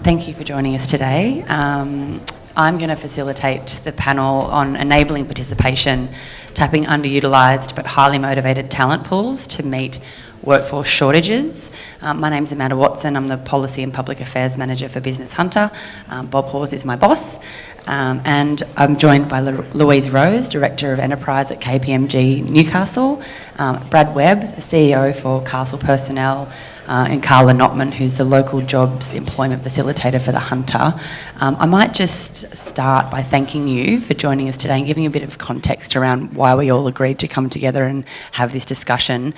Thank you for joining us today. I'm going to facilitate the panel on enabling participation, tapping underutilised but highly motivated talent pools to meet workforce shortages. My name's Amanda Watson. I'm the Policy and Public Affairs Manager for Business Hunter. Bob Hawes is my boss. And I'm joined by Louise Rose, Director of Enterprise at KPMG Newcastle, Brad Webb, the CEO for Castle Personnel, and Carla Notman, who's the local jobs employment facilitator for the Hunter. I might just start by thanking you for joining us today and giving a bit of context around why we all agreed to come together and have this discussion.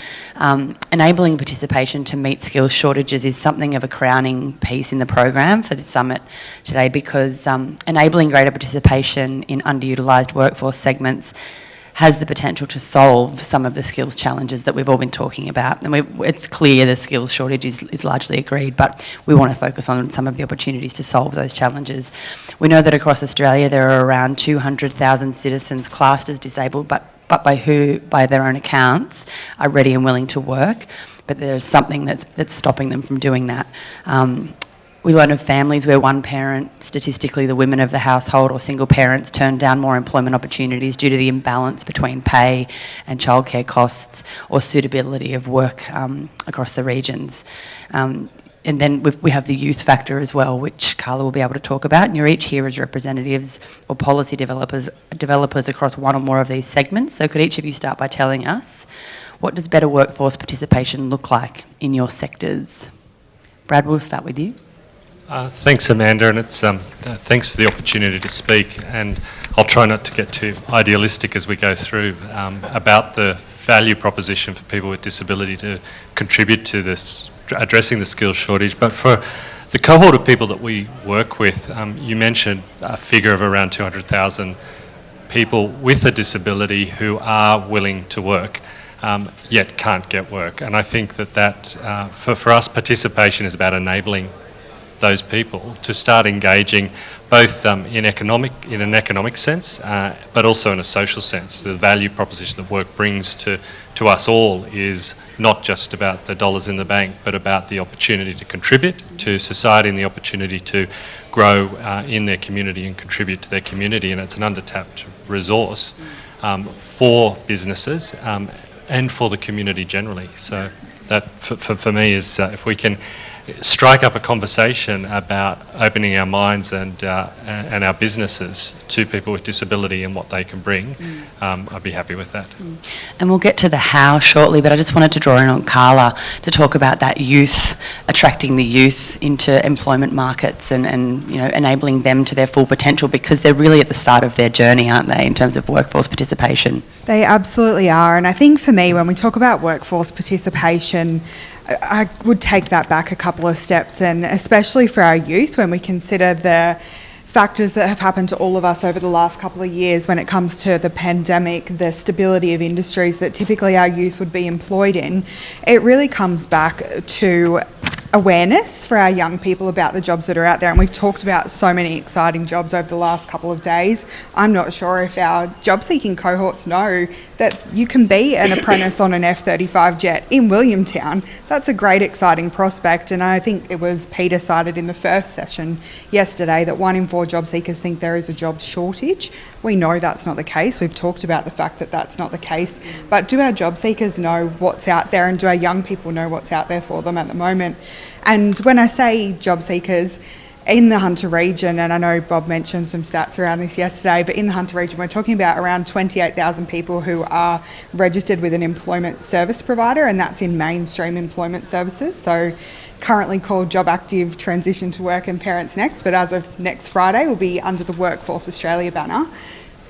Enabling participation to meet skills shortages is something of a crowning piece in the program for the summit today, because enabling greater participation in underutilised workforce segments has the potential to solve some of the skills challenges that we've all been talking about. And it's clear the skills shortage is largely agreed, but we want to focus on some of the opportunities to solve those challenges. We know that across Australia there are around 200,000 citizens classed as disabled, but by their own accounts, are ready and willing to work, but there's something that's stopping them from doing that. We learn of families where one parent, statistically the women of the household or single parents, turn down more employment opportunities due to the imbalance between pay and childcare costs or suitability of work across the regions. And then we have the youth factor as well, which Carla will be able to talk about. And you're each here as representatives or policy developers across one or more of these segments. So could each of you start by telling us, what does better workforce participation look like in your sectors? Brad, we'll start with you. Thanks, Amanda, and it's thanks for the opportunity to speak. And I'll try not to get too idealistic as we go through about the value proposition for people with disability to contribute to this, addressing the skills shortage. But for the cohort of people that we work with, you mentioned a figure of around 200,000 people with a disability who are willing to work, yet can't get work. And I think that for us, participation is about enabling those people to start engaging both in an economic sense, but also in a social sense. The value proposition that work brings to us all is not just about the dollars in the bank, but about the opportunity to contribute to society and the opportunity to grow in their community and contribute to their community. And it's an undertapped resource for businesses and for the community generally. So that for me is if we can strike up a conversation about opening our minds and our businesses to people with disability and what they can bring, I'd be happy with that. And we'll get to the how shortly, but I just wanted to draw in on Carla to talk about that youth, attracting the youth into employment markets and enabling them to their full potential, because they're really at the start of their journey, aren't they, in terms of workforce participation? They absolutely are. And I think for me, when we talk about workforce participation, I would take that back a couple of steps, and especially for our youth, when we consider the factors that have happened to all of us over the last couple of years when it comes to the pandemic, the stability of industries that typically our youth would be employed in, it really comes back to awareness for our young people about the jobs that are out there. And we've talked about so many exciting jobs over the last couple of days. I'm not sure if our job-seeking cohorts know that you can be an apprentice on an F-35 jet in Williamtown. That's a great, exciting prospect. And I think it was Peter cited in the first session yesterday that 1 in 4 job seekers think there is a job shortage. We know that's not the case. We've talked about the fact that that's not the case. But do our job seekers know what's out there, and do our young people know what's out there for them at the moment? And when I say job seekers, in the Hunter region, and I know Bob mentioned some stats around this yesterday, but in the Hunter region we're talking about around 28,000 people who are registered with an employment service provider, and that's in mainstream employment services, so currently called Job Active, Transition to Work and Parents Next, but as of next Friday will be under the Workforce Australia banner.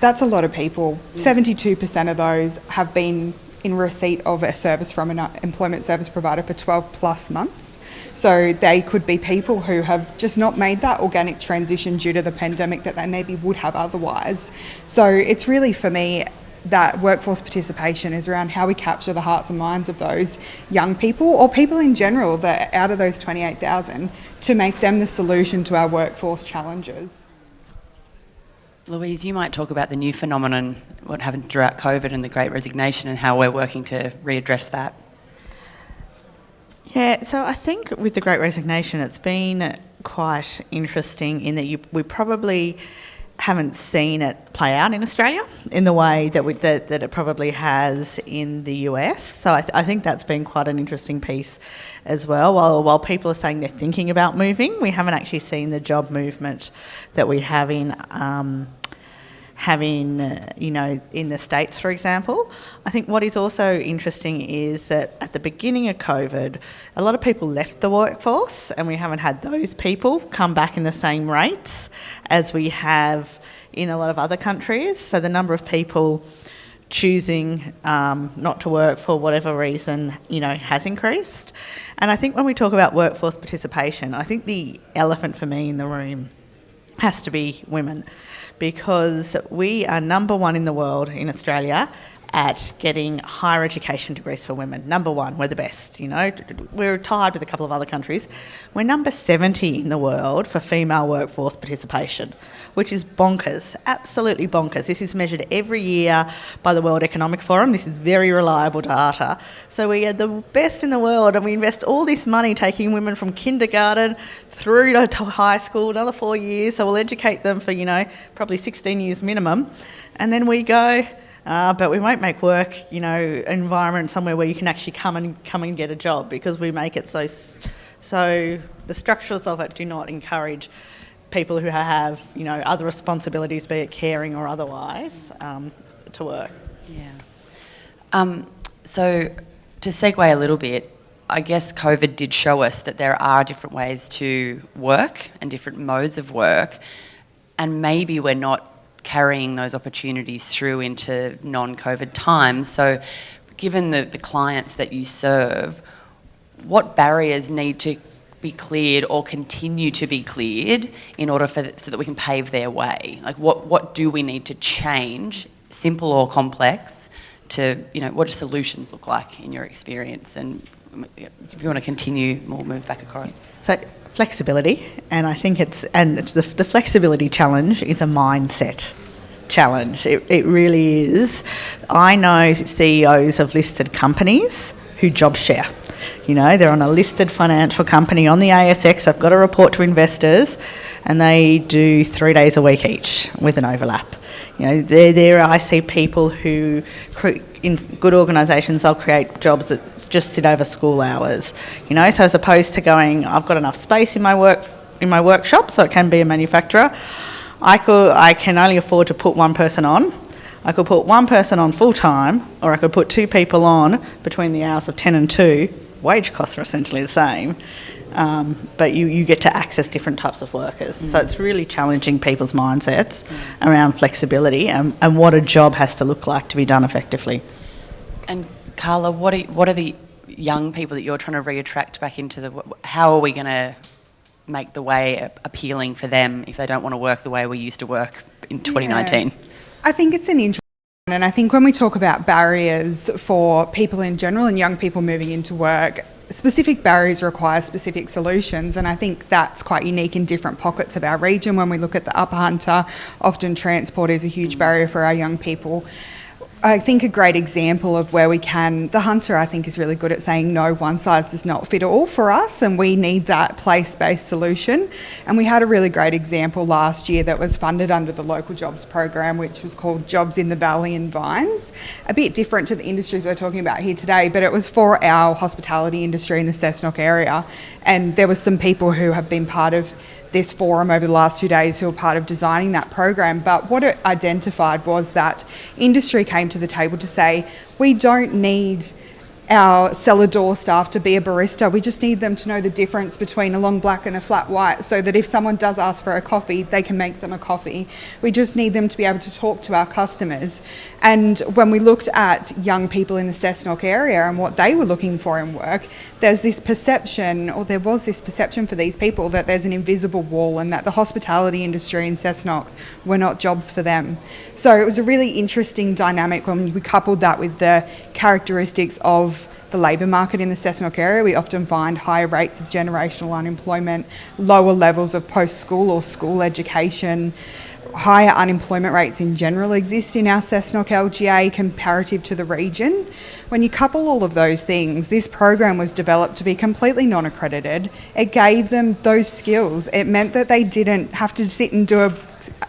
That's a lot of people. 72% of those have been in receipt of a service from an employment service provider for 12 plus months. So they could be people who have just not made that organic transition due to the pandemic that they maybe would have otherwise. So it's really, for me, that workforce participation is around how we capture the hearts and minds of those young people, or people in general, that out of those 28,000, to make them the solution to our workforce challenges. Louise, you might talk about the new phenomenon, what happened throughout COVID and the Great Resignation, and how we're working to readdress that. Yeah, so I think with the Great Resignation, it's been quite interesting in that we probably haven't seen it play out in Australia in the way that it probably has in the US. So I think that's been quite an interesting piece as well. While people are saying they're thinking about moving, we haven't actually seen the job movement that we have in in the States, for example. I think what is also interesting is that at the beginning of COVID, a lot of people left the workforce, and we haven't had those people come back in the same rates as we have in a lot of other countries. So the number of people choosing not to work for whatever reason, has increased. And I think when we talk about workforce participation, I think the elephant for me in the room has to be women, because we are number one in the world in Australia at getting higher education degrees for women. Number one, we're the best, We're tied with a couple of other countries. We're number 70 in the world for female workforce participation, which is bonkers, absolutely bonkers. This is measured every year by the World Economic Forum. This is very reliable data. So we are the best in the world, and we invest all this money taking women from kindergarten through to high school, another 4 years. So we'll educate them for, probably 16 years minimum. And then we go, but we won't make work, environment somewhere where you can actually come and get a job, because we make it so the structures of it do not encourage people who have, other responsibilities, be it caring or otherwise, to work. Yeah. So to segue a little bit, I guess COVID did show us that there are different ways to work and different modes of work, and maybe we're not carrying those opportunities through into non-COVID times. So given the clients that you serve, what barriers need to be cleared or continue to be cleared in order so that we can pave their way? Like what do we need to change, simple or complex, to, what do solutions look like in your experience? And if you want to continue, we'll move back across. So flexibility, and I think the flexibility challenge is a mindset challenge. It really is. I know CEOs of listed companies who job share. They're on a listed financial company on the ASX. They've got to report to investors, and they do 3 days a week each with an overlap. There I see people who, in good organisations, they'll create jobs that just sit over school hours. So as opposed to going, I've got enough space in my workshop, so it can be a manufacturer. I can only afford to put one person on. I could put one person on full time, or I could put 2 people on between the hours of 10 and 2. Wage costs are essentially the same. But you get to access different types of workers. So it's really challenging people's mindsets around flexibility and what a job has to look like to be done effectively. And Carla, what are the young people that you're trying to re-attract back into how are we going to make the way appealing for them if they don't want to work the way we used to work in 2019? Yeah. I think it's an interesting one, and I think when we talk about barriers for people in general and young people moving into work, specific barriers require specific solutions, and I think that's quite unique in different pockets of our region. When we look at the Upper Hunter, often transport is a huge barrier for our young people. I think a great example of where the Hunter, I think, is really good at saying no, one size does not fit all for us, and we need that place-based solution. And we had a really great example last year that was funded under the local jobs program, which was called Jobs in the Valley and Vines. A bit different to the industries we're talking about here today, but it was for our hospitality industry in the Cessnock area. And there was some people who have been part of this forum over the last 2 days who are part of designing that program. But what it identified was that industry came to the table to say, we don't need our cellar door staff to be a barista. We just need them to know the difference between a long black and a flat white, so that if someone does ask for a coffee, they can make them a coffee. We just need them to be able to talk to our customers. And when we looked at young people in the Cessnock area and what they were looking for in work, there was this perception for these people that there's an invisible wall and that the hospitality industry in Cessnock were not jobs for them. So it was a really interesting dynamic when we coupled that with the characteristics of the labour market in the Cessnock area. We often find higher rates of generational unemployment, lower levels of post-school or school education. Higher unemployment rates in general exist in our Cessnock LGA comparative to the region. when you couple all of those things, this program was developed to be completely non-accredited. It gave them those skills. It meant that they didn't have to sit and do an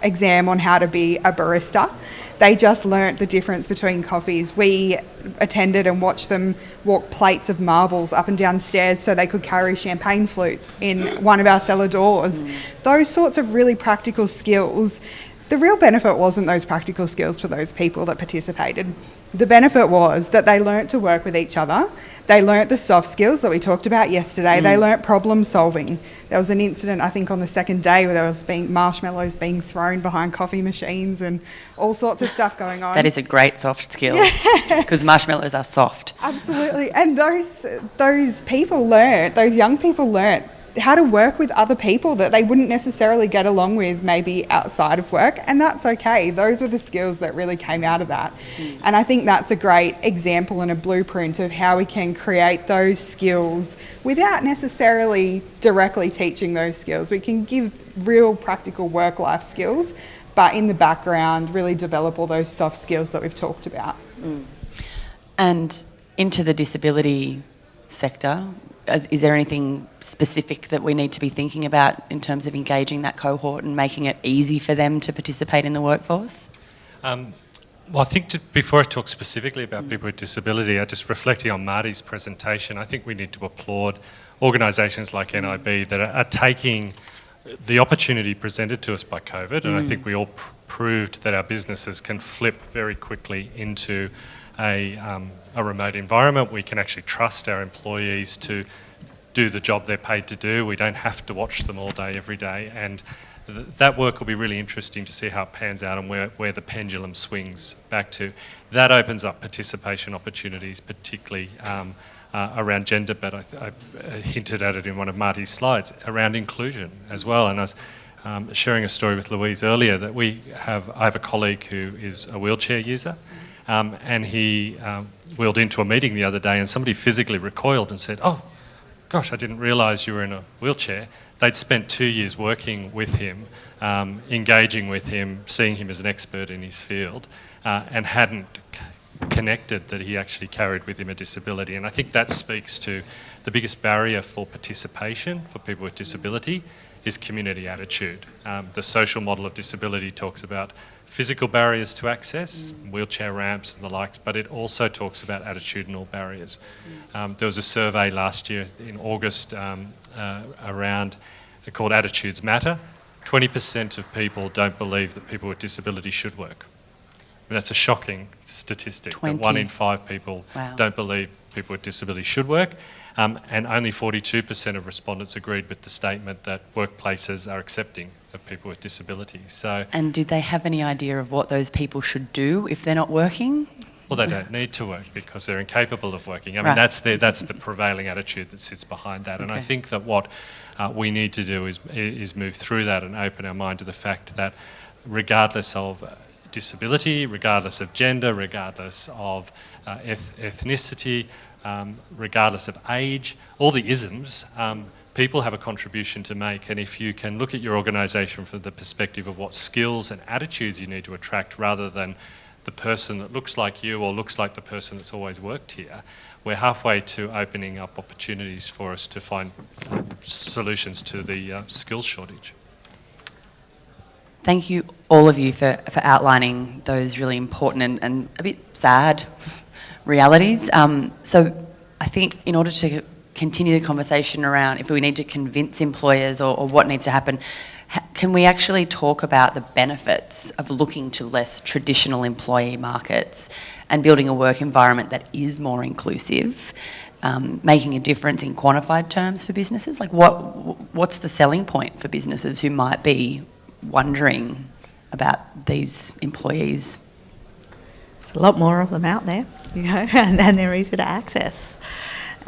exam on how to be a barista. They just learnt the difference between coffees. We attended and watched them walk plates of marbles up and down stairs so they could carry champagne flutes in one of our cellar doors. Those sorts of really practical skills. The real benefit wasn't those practical skills for those people that participated. The benefit was that they learnt to work with each other. They learnt the soft skills that we talked about yesterday. They learnt problem solving. There was an incident, I think, on the second day where there was marshmallows being thrown behind coffee machines and all sorts of stuff going on. That is a great soft skill, because marshmallows are soft. Absolutely. And those people learnt, those young people learnt how to work with other people that they wouldn't necessarily get along with maybe outside of work, and that's okay. Those were the skills that really came out of that. And I think that's a great example and a blueprint of how we can create those skills without necessarily directly teaching those skills. We can give real practical work-life skills, but in the background really develop all those soft skills that we've talked about. And into the disability sector, is there anything specific that we need to be thinking about in terms of engaging that cohort and making it easy for them to participate in the workforce? Well, I think before I talk specifically about people with disability, just reflecting on Marty's presentation, I think we need to applaud organisations like NIB that are taking the opportunity presented to us by COVID, and I think we all proved that our businesses can flip very quickly into a remote environment. We can actually trust our employees to do the job they're paid to do. We don't have to watch them all day, every day. And that work will be really interesting to see how it pans out and where the pendulum swings back to. That opens up participation opportunities, particularly around gender, but I hinted at it in one of Marty's slides, around inclusion as well. And I was sharing a story with Louise earlier that I have a colleague who is a wheelchair user. And he wheeled into a meeting the other day and somebody physically recoiled and said, "Oh, gosh, I didn't realise you were in a wheelchair." They'd spent 2 years working with him, engaging with him, seeing him as an expert in his field, and hadn't connected that he actually carried with him a disability. And I think that speaks to the biggest barrier for participation for people with disability is community attitude. The social model of disability talks about physical barriers to access, wheelchair ramps and the likes, but it also talks about attitudinal barriers. There was a survey last year in August around called Attitudes Matter. 20% of people don't believe that people with disability should work. I mean, that's a shocking statistic. 20. That 1 in 5 people don't believe people with disability should work. And only 42% of respondents agreed with the statement that workplaces are accepting of people with disabilities. So, And did they have any idea of what those people should do if they're not working? well, they don't need to work because they're incapable of working. I mean, that's the prevailing attitude that sits behind that. And I think that what we need to do is move through that and open our mind to the fact that regardless of disability, regardless of gender, regardless of ethnicity, regardless of age, all the isms, people have a contribution to make. And if you can look at your organisation from the perspective of what skills and attitudes you need to attract rather than the person that looks like you or looks like the person that's always worked here, we're halfway to opening up opportunities for us to find solutions to the skills shortage. Thank you, all of you, for outlining those really important and a bit sad realities. So I think in order to continue the conversation around if we need to convince employers or what needs to happen, can we actually talk about the benefits of looking to less traditional employee markets and building a work environment that is more inclusive, making a difference in quantified terms for businesses? Like what's the selling point for businesses who might be wondering about these employees? There's a lot more of them out there, and they're easy to access.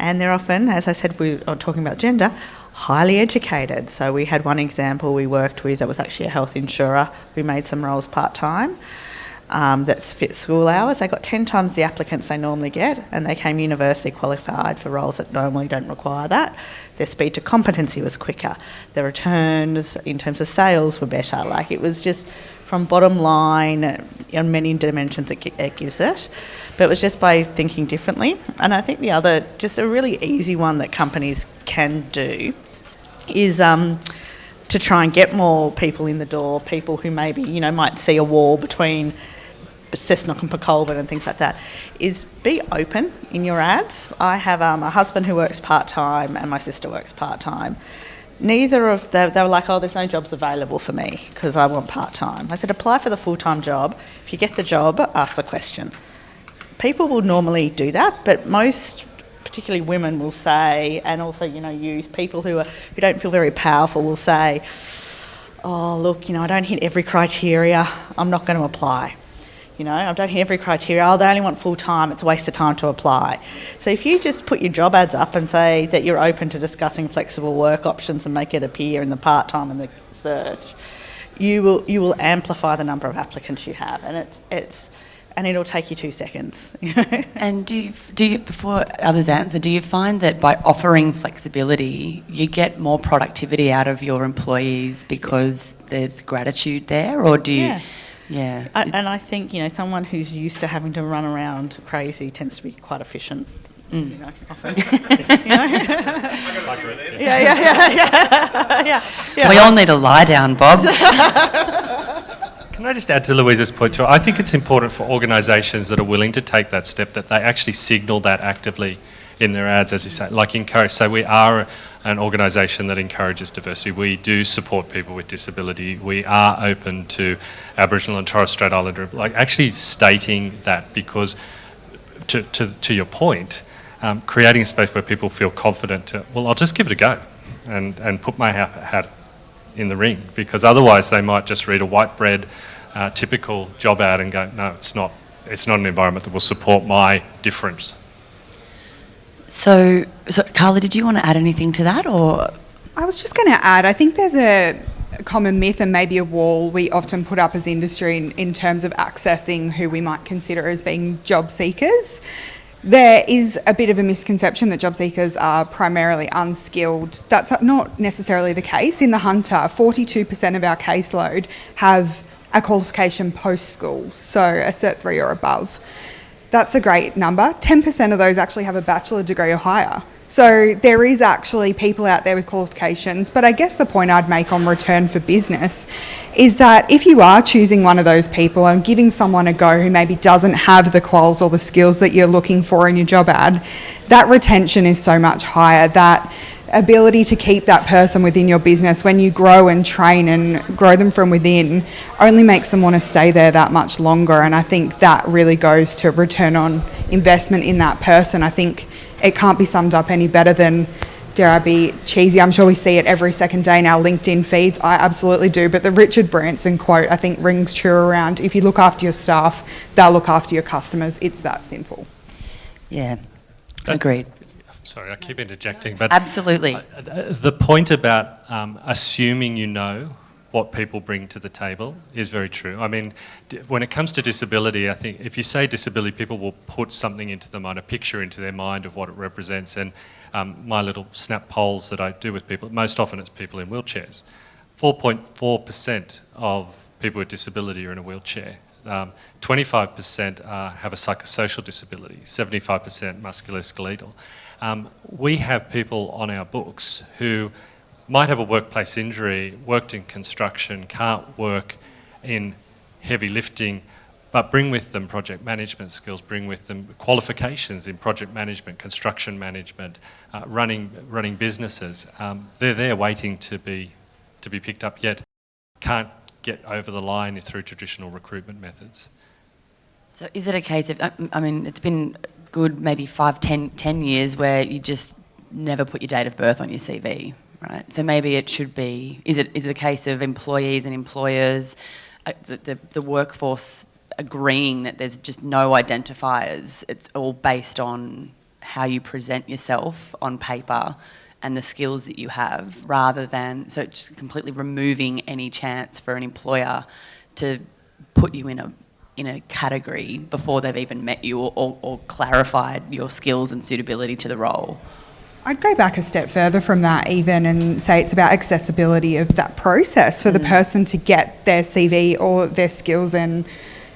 And they're often, as I said, we are talking about gender, highly educated. So we had one example we worked with that was actually a health insurer who made some roles part-time that fit school hours. They got 10 times the applicants they normally get, and they came university qualified for roles that normally don't require that. Their speed to competency was quicker. Their returns in terms of sales were better. Like, it was just from bottom line on many dimensions it gives it. But it was just by thinking differently. And I think the other, just a really easy one that companies can do is to try and get more people in the door, people who maybe, might see a wall between Cessnock and Colborne and things like that, is be open in your ads. I have a husband who works part-time and my sister works part-time. Neither of them, they were like, oh, there's no jobs available for me because I want part-time. I said, apply for the full-time job. If you get the job, ask the question. People will normally do that, but most, particularly women, will say, and also, youth, people who don't feel very powerful will say, oh, look, I don't hit every criteria, I'm not going to apply. I don't hit every criteria, oh, they only want full-time, it's a waste of time to apply. So if you just put your job ads up and say that you're open to discussing flexible work options and make it appear in the part-time and the search, you will amplify the number of applicants you have, and it'll take you 2 seconds. And do you, before others answer, do you find that by offering flexibility, you get more productivity out of your employees because there's gratitude there, or do you? Yeah. And I think, someone who's used to having to run around crazy tends to be quite efficient. Often. Yeah. We all need a lie down, Bob. Can I just add to Louisa's point too? I think it's important for organisations that are willing to take that step that they actually signal that actively in their ads, as you say, like encourage. So we are an organisation that encourages diversity. We do support people with disability. We are open to Aboriginal and Torres Strait Islander, like actually stating that, because to your point, creating a space where people feel confident to, well, I'll just give it a go and put my hat in the ring, because otherwise they might just read a white bread typical job ad and go, no, it's not an environment that will support my difference. So Carla, did you want to add anything to that, or? I was just going to add, I think there's a common myth and maybe a wall we often put up as industry in terms of accessing who we might consider as being job seekers. There is a bit of a misconception that job seekers are primarily unskilled. That's not necessarily the case. In the Hunter, 42% of our caseload have a qualification post-school, so a Cert 3 or above. That's a great number. 10% of those actually have a bachelor degree or higher. So there is actually people out there with qualifications, but I guess the point I'd make on return for business is that if you are choosing one of those people and giving someone a go who maybe doesn't have the quals or the skills that you're looking for in your job ad, that retention is so much higher. That ability to keep that person within your business when you grow and train and grow them from within only makes them want to stay there that much longer. And I think that really goes to return on investment in that person. I think it can't be summed up any better than, dare I be cheesy, I'm sure we see it every second day in our LinkedIn feeds. I absolutely do. But the Richard Branson quote, I think, rings true around, if you look after your staff, they'll look after your customers. It's that simple. Yeah, agreed. Sorry, I keep interjecting, but Absolutely. The point about assuming you know what people bring to the table is very true. I mean, when it comes to disability, I think if you say disability, people will put something into their mind, a picture into their mind of what it represents. And my little snap polls that I do with people, most often it's people in wheelchairs. 4.4% of people with disability are in a wheelchair. 25% have a psychosocial disability, 75% musculoskeletal. We have people on our books who might have a workplace injury, worked in construction, can't work in heavy lifting, but bring with them project management skills, bring with them qualifications in project management, construction management, running businesses. They're there waiting to be picked up, yet can't get over the line through traditional recruitment methods. So is it a case of, I mean, it's been good maybe 10 years where you just never put your date of birth on your CV, right? So maybe it should be, is it a case of employees and employers, the workforce agreeing that there's just no identifiers, it's all based on how you present yourself on paper and the skills that you have, rather than, so it's completely removing any chance for an employer to put you in a category before they've even met you or clarified your skills and suitability to the role? I'd go back a step further from that even and say it's about accessibility of that process for the person to get their CV or their skills and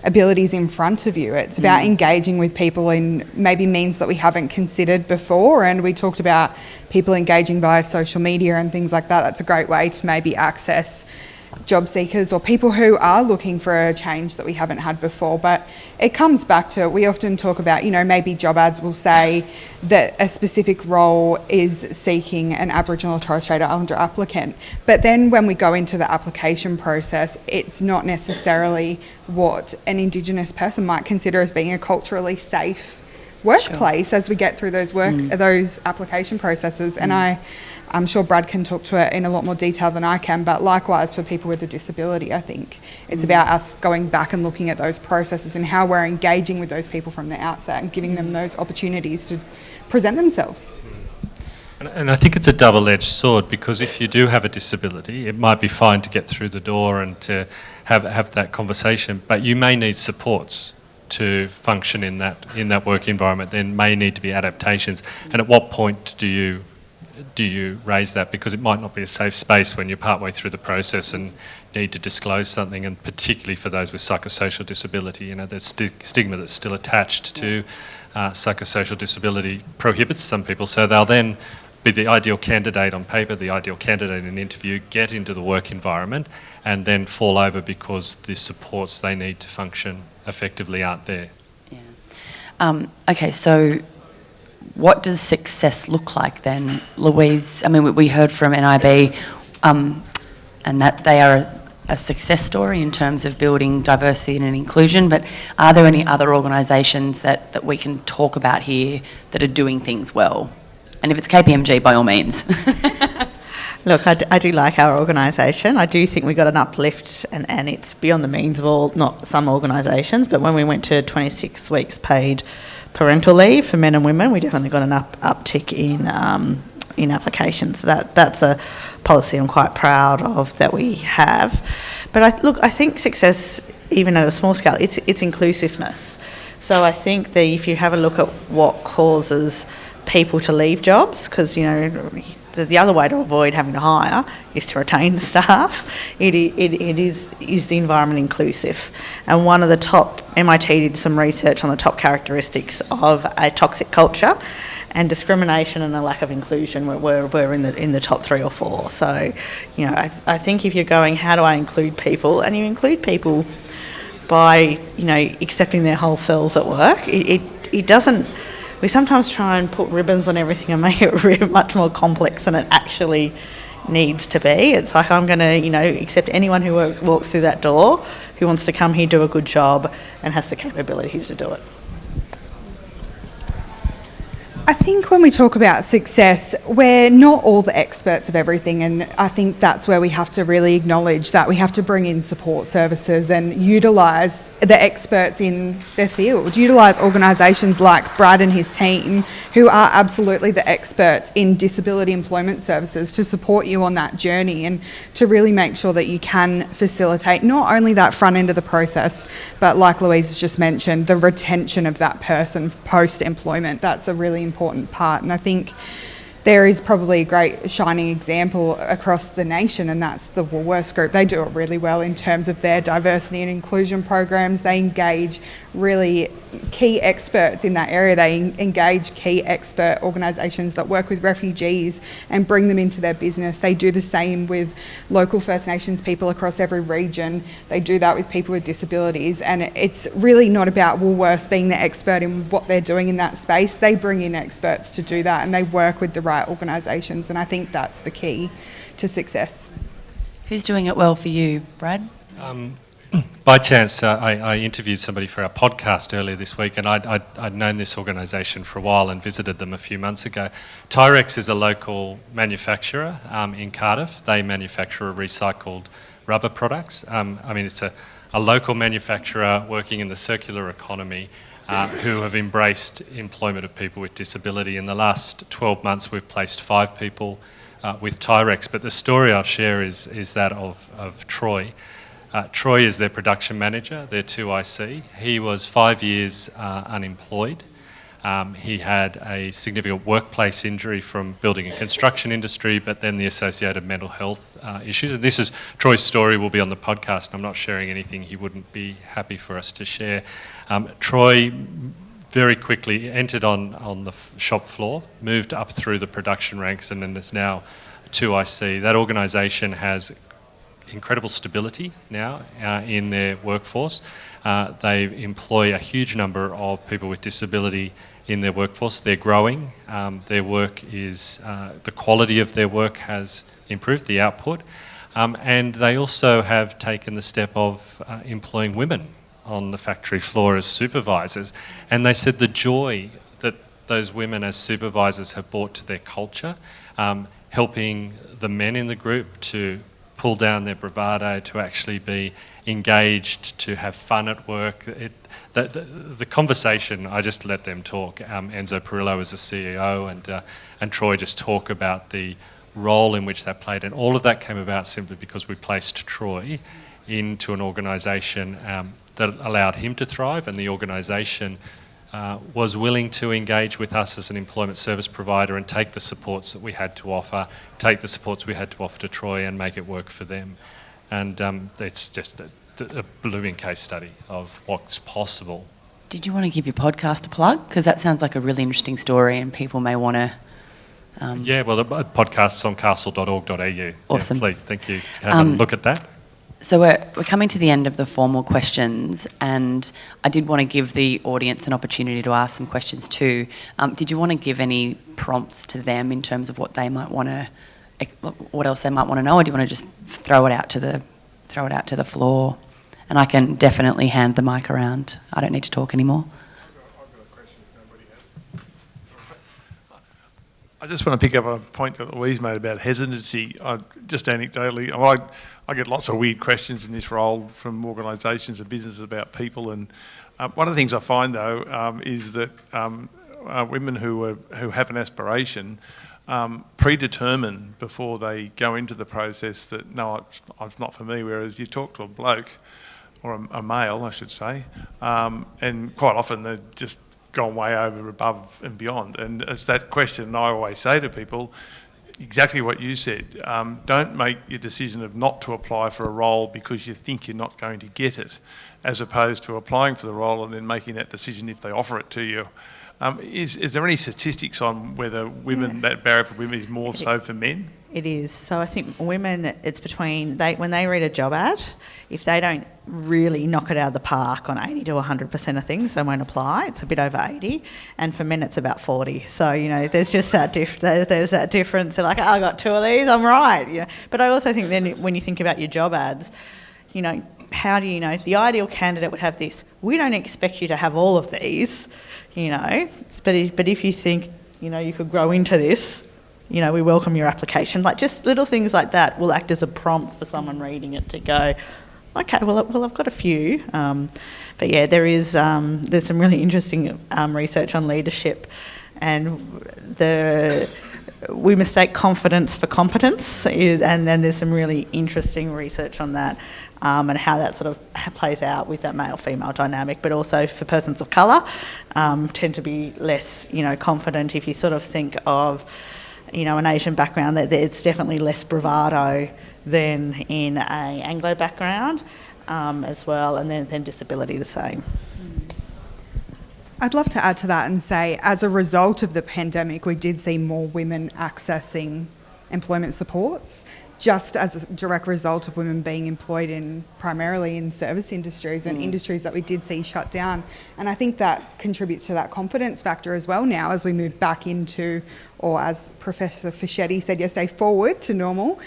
abilities in front of you. It's about engaging with people in maybe means that we haven't considered before, and we talked about people engaging via social media and things like that. That's a great way to maybe access job seekers or people who are looking for a change that we haven't had before. But it comes back to, we often talk about, maybe job ads will say that a specific role is seeking an Aboriginal or Torres Strait Islander applicant. But then when we go into the application process, it's not necessarily what an Indigenous person might consider as being a culturally safe workplace as we get through those application processes. And I'm sure Brad can talk to it in a lot more detail than I can, but likewise for people with a disability, I think it's about us going back and looking at those processes and how we're engaging with those people from the outset and giving them those opportunities to present themselves. And I think it's a double-edged sword, because if you do have a disability, it might be fine to get through the door and to have that conversation, but you may need supports to function in that work environment. There may need to be adaptations. And at what point do you raise that? Because it might not be a safe space when you're partway through the process and need to disclose something, and particularly for those with psychosocial disability, there's stigma that's still attached to psychosocial disability prohibits some people, so they'll then be the ideal candidate on paper, the ideal candidate in an interview, get into the work environment, and then fall over because the supports they need to function effectively aren't there. Yeah. Okay, so what does success look like then, Louise? I mean, we heard from NIB and that they are a success story in terms of building diversity and inclusion, but are there any other organisations that we can talk about here that are doing things well? And if it's KPMG, by all means. Look, I do like our organisation. I do think we got an uplift, and it's beyond the means of not some organisations, but when we went to 26 weeks paid parental leave for men and women, we definitely got an uptick in applications. That's a policy I'm quite proud of that we have. But I think success, even at a small scale, it's inclusiveness. So I think that if you have a look at what causes people to leave jobs, because the other way to avoid having to hire is to retain staff. It is the environment inclusive? And one of the top, MIT did some research on the top characteristics of a toxic culture, and discrimination and a lack of inclusion were in the top 3 or 4. So, I think if you're going, how do I include people? And you include people by, accepting their whole selves at work. It doesn't. We sometimes try and put ribbons on everything and make it much more complex than it actually needs to be. It's like, I'm going to, accept anyone who walks through that door, who wants to come here, do a good job, and has the capability to do it. I think when we talk about success, we're not all the experts of everything, and I think that's where we have to really acknowledge that we have to bring in support services and utilise the experts in their field, utilise organisations like Brad and his team, who are absolutely the experts in disability employment services, to support you on that journey and to really make sure that you can facilitate not only that front end of the process, but like Louise has just mentioned, the retention of that person post-employment. That's a really important part, and I think there is probably a great shining example across the nation, and that's the Woolworths Group. They do it really well in terms of their diversity and inclusion programs. They engage really key experts in that area. They engage key expert organisations that work with refugees and bring them into their business. They do the same with local First Nations people across every region. They do that with people with disabilities, and it's really not about Woolworths being the expert in what they're doing in that space. They bring in experts to do that, and they work with the right organisations, and I think that's the key to success. Who's doing it well for you, Brad? By chance, I interviewed somebody for our podcast earlier this week, and I'd known this organisation for a while and visited them a few months ago. Tyrex is a local manufacturer in Cardiff. They manufacture recycled rubber products. It's a local manufacturer working in the circular economy who have embraced employment of people with disability. In the last 12 months, we've placed 5 people with Tyrex, but the story I'll share is that of Troy. Troy is their production manager, their 2IC. He was 5 years unemployed. He had a significant workplace injury from building and construction industry, but then the associated mental health issues. And this is Troy's story, will be on the podcast. I'm not sharing anything he wouldn't be happy for us to share. Troy very quickly entered on the shop floor, moved up through the production ranks, and then is now 2IC. That organisation has incredible stability now in their workforce. They employ a huge number of people with disability in their workforce. They're growing. Their work is, the quality of their work has improved, the output. And they also have taken the step of employing women on the factory floor as supervisors. And they said the joy that those women as supervisors have brought to their culture, helping the men in the group to pull down their bravado, to actually be engaged, to have fun at work. The conversation, I just let them talk. Enzo Perillo is the CEO, and Troy just talk about the role in which that played. And all of that came about simply because we placed Troy into an organisation that allowed him to thrive, and the organisation was willing to engage with us as an employment service provider and take the supports that we had to offer, to Troy and make it work for them. And it's just a blooming case study of what's possible. Did you want to give your podcast a plug? Because that sounds like a really interesting story and people may want to... Yeah, well, the podcast's on castle.org.au. Awesome. Yeah, please, thank you. Have a look at that. So we're coming to the end of the formal questions, and I did want to give the audience an opportunity to ask some questions too. Did you want to give any prompts to them in terms of what they might want to, what else they might want to know, or do you want to just throw it out to the floor? And I can definitely hand the mic around. I don't need to talk anymore. I've got a question if nobody has. I just want to pick up on a point that Louise made about hesitancy. Just anecdotally, I get lots of weird questions in this role from organisations and businesses about people, and one of the things I find though is that women who have an aspiration predetermine before they go into the process that no, it's not for me. Whereas you talk to a bloke or a male, I should say, and quite often they're just gone way over, above and beyond. And it's that question I always say to people, exactly what you said. Don't make your decision of not to apply for a role because you think you're not going to get it, as opposed to applying for the role and then making that decision if they offer it to you. Is there any statistics on whether that barrier for women is more so for men? It is. So I think women, it's between, when they read a job ad, if they don't really knock it out of the park on 80 to 100% of things, they won't apply. It's a bit over 80. And for men, it's about 40. So, there's just that there's that difference. They're like, I got 2 of these, I'm right. But I also think then when you think about your job ads, how do you know? The ideal candidate would have this. We don't expect you to have all of these, But if you think, you could grow into this, we welcome your application. Like just little things like that will act as a prompt for someone reading it to go, okay, well I've got a few. But yeah, there's some really interesting research on leadership, and we mistake confidence for competence, and then there's some really interesting research on that, and how that sort of plays out with that male-female dynamic, but also for persons of colour, tend to be less, confident. If you sort of think of, an Asian background, that it's definitely less bravado than in a Anglo background, as well, and then disability the same. I'd love to add to that and say, as a result of the pandemic, we did see more women accessing employment supports, just as a direct result of women being employed primarily in service industries and industries that we did see shut down. And I think that contributes to that confidence factor as well now as we move back into, or as Professor Fischetti said yesterday, forward to normal,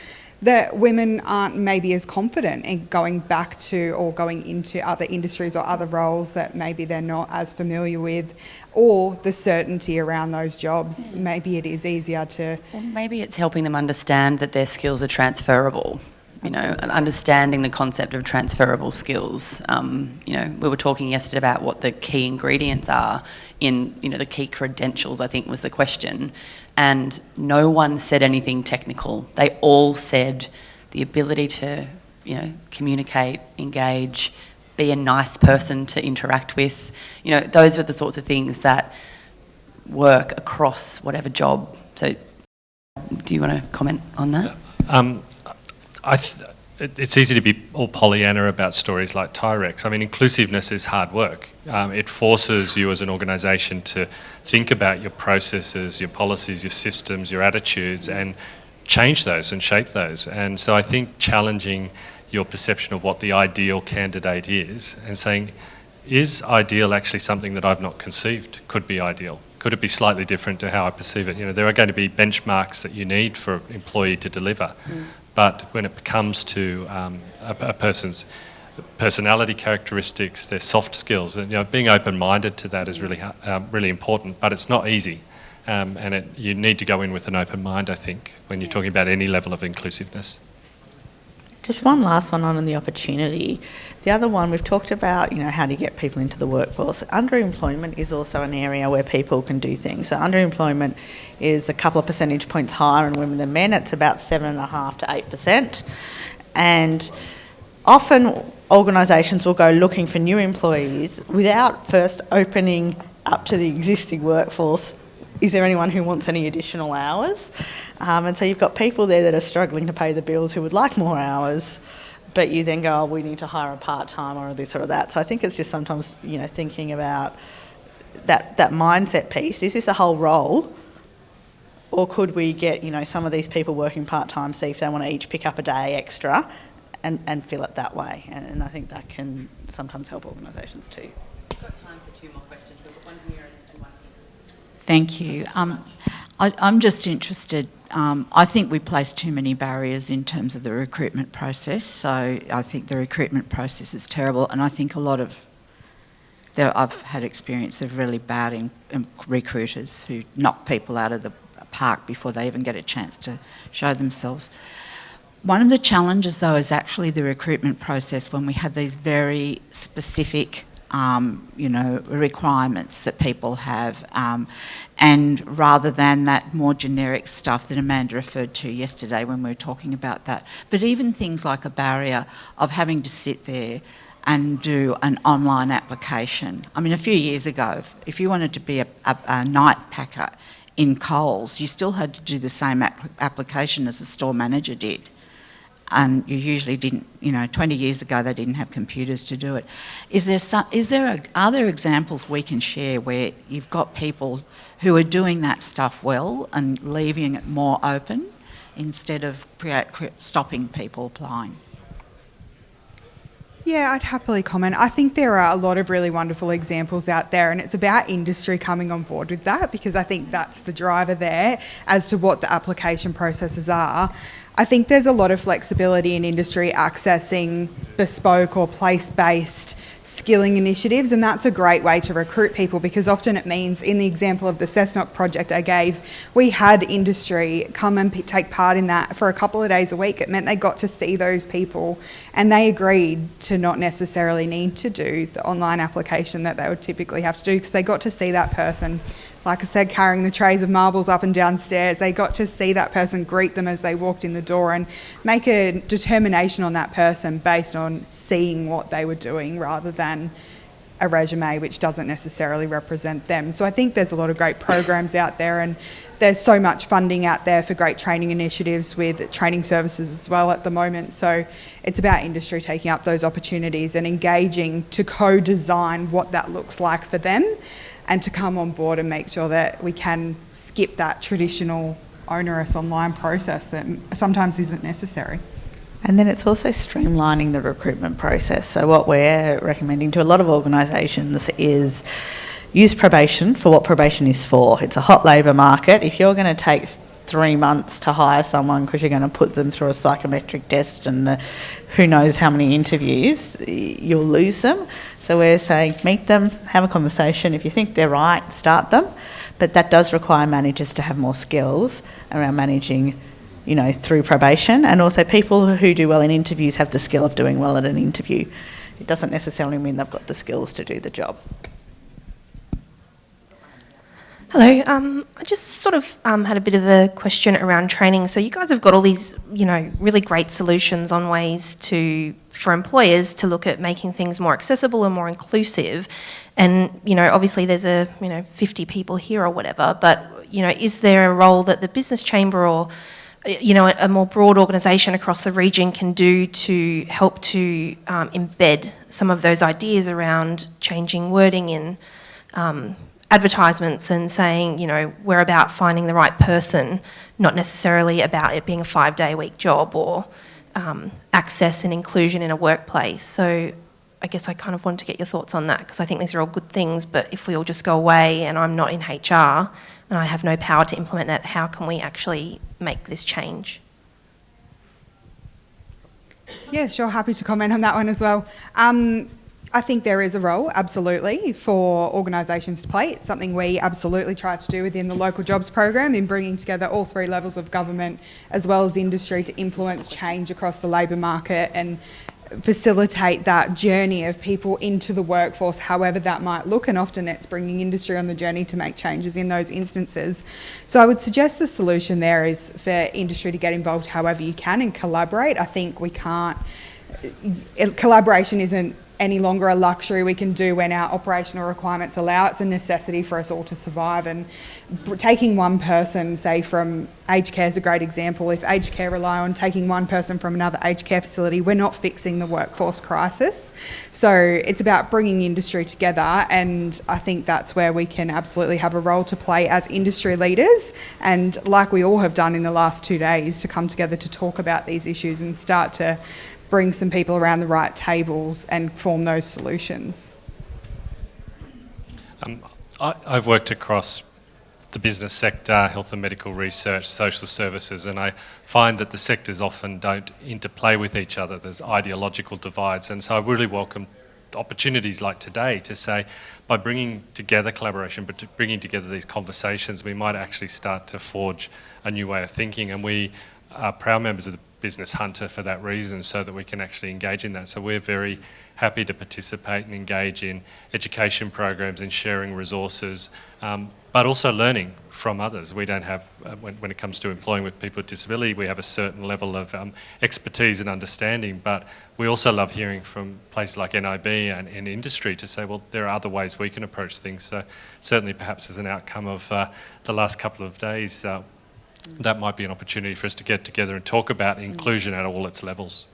that women aren't maybe as confident in going back to or going into other industries or other roles that maybe they're not as familiar with, or the certainty around those jobs. Maybe it is easier to... Well, maybe it's helping them understand that their skills are transferable, and understanding the concept of transferable skills. We were talking yesterday about what the key ingredients are in, the key credentials, I think was the question. And no one said anything technical. They all said the ability to, communicate, engage, be a nice person to interact with. Those are the sorts of things that work across whatever job. So do you want to comment on that? It's easy to be all Pollyanna about stories like Tyrex. I mean, inclusiveness is hard work. It forces you as an organisation to think about your processes, your policies, your systems, your attitudes, and change those and shape those. And so I think challenging your perception of what the ideal candidate is and saying, is ideal actually something that I've not conceived could be ideal? Could it be slightly different to how I perceive it? You know, there are going to be benchmarks that you need for an employee to deliver. But when it comes to a person's personality characteristics, their soft skills, and being open-minded to that is really really important. But it's not easy, and you need to go in with an open mind, I think, when you're talking about any level of inclusiveness. Just one last one on the opportunity. The other one, we've talked about, how do you get people into the workforce. Underemployment is also an area where people can do things. So underemployment is a couple of percentage points higher in women than men. It's about 7.5% to 8%. And often organisations will go looking for new employees without first opening up to the existing workforce. Is there anyone who wants any additional hours? And so you've got people there that are struggling to pay the bills who would like more hours, but you then go, oh, we need to hire a part-time or this or that. So I think it's just sometimes, thinking about that mindset piece. Is this a whole role? Or could we get, some of these people working part-time, see if they want to each pick up a day extra and fill it that way? And I think that can sometimes help organisations too. We've got time for 2 more questions. We've got one here and one here. Thank you. I'm just interested, I think we place too many barriers in terms of the recruitment process, so I think the recruitment process is terrible, and I think I've had experience of really bad recruiters who knock people out of the park before they even get a chance to show themselves. One of the challenges though is actually the recruitment process when we have these very specific requirements that people have, and rather than that more generic stuff that Amanda referred to yesterday when we were talking about that. But even things like a barrier of having to sit there and do an online application. I mean, a few years ago, if you wanted to be a night packer in Coles, you still had to do the same application as the store manager did. And you usually didn't, 20 years ago they didn't have computers to do it. Are there examples we can share where you've got people who are doing that stuff well and leaving it more open instead of stopping people applying? Yeah, I'd happily comment. I think there are a lot of really wonderful examples out there, and it's about industry coming on board with that, because I think that's the driver there as to what the application processes are. I think there's a lot of flexibility in industry accessing bespoke or place-based skilling initiatives, and that's a great way to recruit people, because often it means, in the example of the Cessnock project I gave, we had industry come and take part in that for a couple of days a week. It meant they got to see those people, and they agreed to not necessarily need to do the online application that they would typically have to do, because they got to see that person, like I said, carrying the trays of marbles up and down stairs. They got to see that person, greet them as they walked in the door, and make a determination on that person based on seeing what they were doing rather than a resume which doesn't necessarily represent them. So I think there's a lot of great programs out there, and there's so much funding out there for great training initiatives with training services as well at the moment. So it's about industry taking up those opportunities and engaging to co-design what that looks like for them, and to come on board and make sure that we can skip that traditional onerous online process that sometimes isn't necessary. And then it's also streamlining the recruitment process. So what we're recommending to a lot of organisations is use probation for what probation is for. It's a hot labour market. If you're going to take 3 months to hire someone because you're going to put them through a psychometric test and who knows how many interviews, you'll lose them. So we're saying meet them, have a conversation. If you think they're right, start them. But that does require managers to have more skills around managing, through probation. And also people who do well in interviews have the skill of doing well at an interview. It doesn't necessarily mean they've got the skills to do the job. Hello. I just sort of had a bit of a question around training. So you guys have got all these, really great solutions on ways for employers to look at making things more accessible and more inclusive. And, obviously there's 50 people here or whatever, but, is there a role that the business chamber or, a more broad organisation across the region can do to help to embed some of those ideas around changing wording in advertisements and saying, we're about finding the right person, not necessarily about it being a 5-day-a-week job or access and inclusion in a workplace. So I guess I kind of wanted to get your thoughts on that, because I think these are all good things, but if we all just go away and I'm not in HR and I have no power to implement that, how can we actually make this change? Yeah, sure, happy to comment on that one as well. I think there is a role, absolutely, for organisations to play. It's something we absolutely try to do within the local jobs program in bringing together all 3 levels of government as well as industry to influence change across the labour market and facilitate that journey of people into the workforce, however that might look, and often it's bringing industry on the journey to make changes in those instances. So I would suggest the solution there is for industry to get involved however you can and collaborate. I think collaboration isn't any longer a luxury we can do when our operational requirements allow. It's a necessity for us all to survive, and taking one person, say from aged care is a great example. If aged care rely on taking one person from another aged care facility, we're not fixing the workforce crisis. So it's about bringing industry together, and I think that's where we can absolutely have a role to play as industry leaders, and like we all have done in the last 2 days, to come together to talk about these issues and start to bring some people around the right tables and form those solutions. I've worked across the business sector, health and medical research, social services, and I find that the sectors often don't interplay with each other. There's ideological divides, and so I really welcome opportunities like today to say, by bringing together collaboration, but bringing together these conversations, we might actually start to forge a new way of thinking, and we are proud members of the Business Hunter for that reason, so that we can actually engage in that. So we're very happy to participate and engage in education programs and sharing resources, but also learning from others. We don't have, when it comes to employing with people with disability, we have a certain level of expertise and understanding, but we also love hearing from places like NIB and in industry to say, well, there are other ways we can approach things. So certainly perhaps as an outcome of the last couple of days, that might be an opportunity for us to get together and talk about inclusion at all its levels.